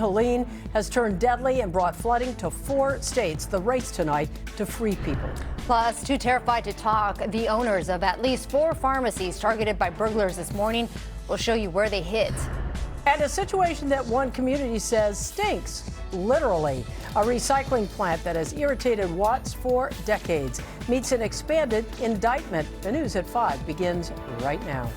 Helene has turned deadly and brought flooding to 4 states. The race tonight to free people. Plus, too terrified to talk, the owners of at least 4 pharmacies targeted by burglars this morning will show you where they hit. And a situation that one community says stinks, literally. A recycling plant that has irritated Watts for decades meets an expanded indictment. The news at 5 begins right now.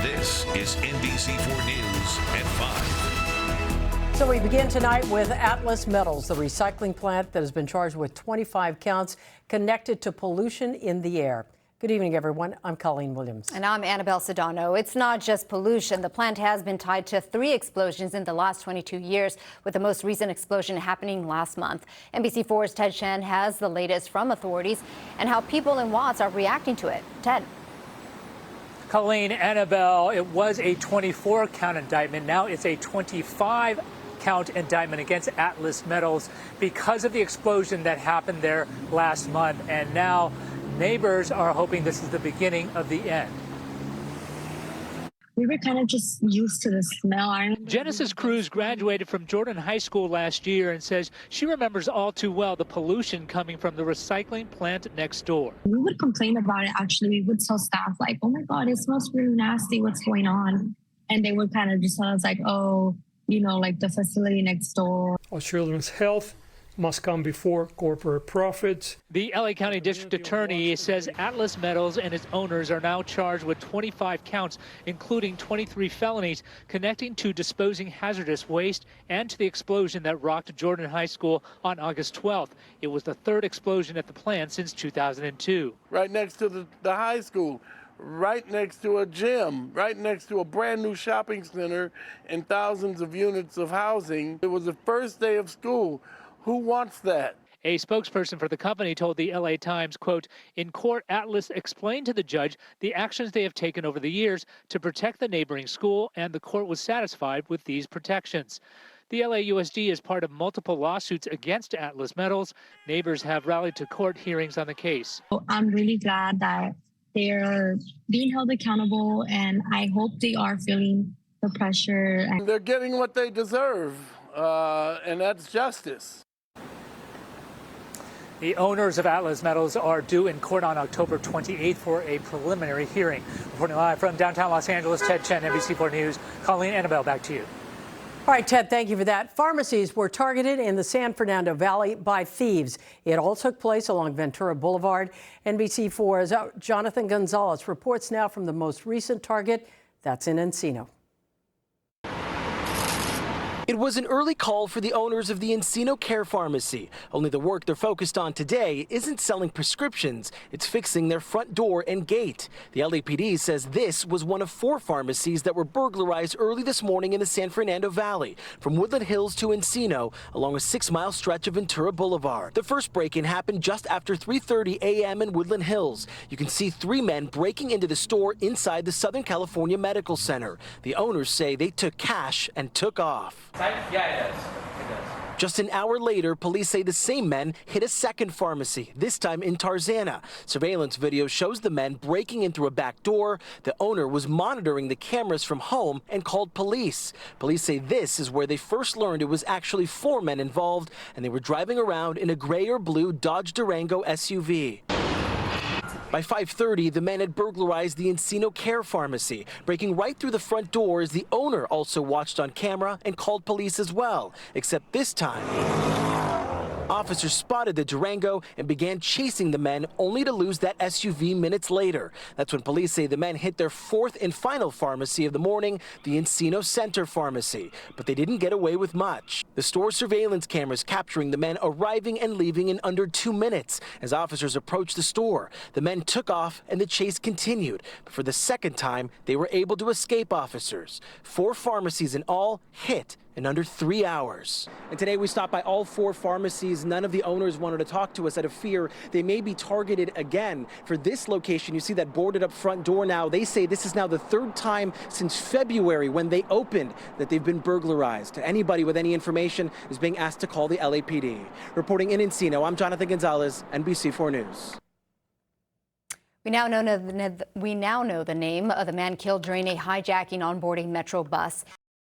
This is NBC4 News at 5. So we begin tonight with Atlas Metals, the recycling plant that has been charged with 25 counts connected to pollution in the air. Good evening, everyone. I'm Colleen Williams. And I'm Annabelle Sedano. It's not just pollution. The plant has been tied to 3 explosions in the last 22 years, with the most recent explosion happening last month. NBC4's Ted Chen has the latest from authorities and how people in Watts are reacting to it. Ted. Colleen, Annabelle, it was a 24-count indictment. Now it's a 25-count indictment against Atlas Metals because of the explosion that happened there last month. And now neighbors are hoping this is the beginning of the end. We were kind of just used to the smell. Genesis Cruz graduated from Jordan High School last year and says she remembers all too well the pollution coming from the recycling plant next door. We would complain about it, actually. We would tell staff, like, oh my God, it smells really nasty. What's going on? And they would kind of just tell us, like, oh, you know, like the facility next door. Our children's health must come before corporate profits. The LA County District Attorney says Atlas Metals and its owners are now charged with 25 counts, including 23 felonies connecting to disposing hazardous waste and to the explosion that rocked Jordan High School on August 12th. It was the 3rd explosion at the plant since 2002. Right next to the high school, right next to a gym, right next to a brand new shopping center and thousands of units of housing. It was the first day of school. Who wants that? A spokesperson for the company told the LA Times, quote, in court, Atlas explained to the judge the actions they have taken over the years to protect the neighboring school, and the court was satisfied with these protections. The LAUSD is part of multiple lawsuits against Atlas Metals. Neighbors have rallied to court hearings on the case. I'm really glad that they're being held accountable, and I hope they are feeling the pressure. They're getting what they deserve, and that's justice. The owners of Atlas Metals are due in court on October 28th for a preliminary hearing. Reporting live from downtown Los Angeles, Ted Chen, NBC4 News. Colleen, Annabelle, back to you. All right, Ted, thank you for that. Pharmacies were targeted in the San Fernando Valley by thieves. It all took place along Ventura Boulevard. NBC4's Jonathan Gonzalez reports now from the most recent target. That's in Encino. It was an early call for the owners of the Encino Care Pharmacy. Only the work they're focused on today isn't selling prescriptions, it's fixing their front door and gate. The LAPD says this was one of 4 pharmacies that were burglarized early this morning in the San Fernando Valley, from Woodland Hills to Encino, along a 6-mile stretch of Ventura Boulevard. The first break-in happened just after 3:30 a.m. in Woodland Hills. You can see 3 men breaking into the store inside the Southern California Medical Center. The owners say they took cash and took off. Yeah, it does. Just an hour later, police say the same men hit a second pharmacy, this time in Tarzana. Surveillance video shows the men breaking in through a back door. The owner was monitoring the cameras from home and called police. Police say this is where they first learned it was actually 4 men involved, and they were driving around in a gray or blue Dodge Durango SUV. By 5:30, the men had burglarized the Encino Care Pharmacy, breaking right through the front door as the owner also watched on camera and called police as well, except this time officers spotted the Durango and began chasing the men, only to lose that SUV minutes later. That's when police say the men hit their 4th and final pharmacy of the morning, the Encino Center Pharmacy. But they didn't get away with much. The store surveillance cameras capturing the men arriving and leaving in under 2 minutes. As officers approached the store, the men took off and the chase continued. But for the second time, they were able to escape officers. 4 pharmacies in all hit in under 3 hours. And today we stopped by all 4 pharmacies. None of the owners wanted to talk to us out of fear they may be targeted again. For this location, you see that boarded up front door now. They say this is now the 3rd time since February when they opened that they've been burglarized. Anybody with any information is being asked to call the LAPD. Reporting in Encino, I'm Jonathan Gonzalez, NBC4 News. We now know the name of the man killed during a hijacking on board a Metro bus.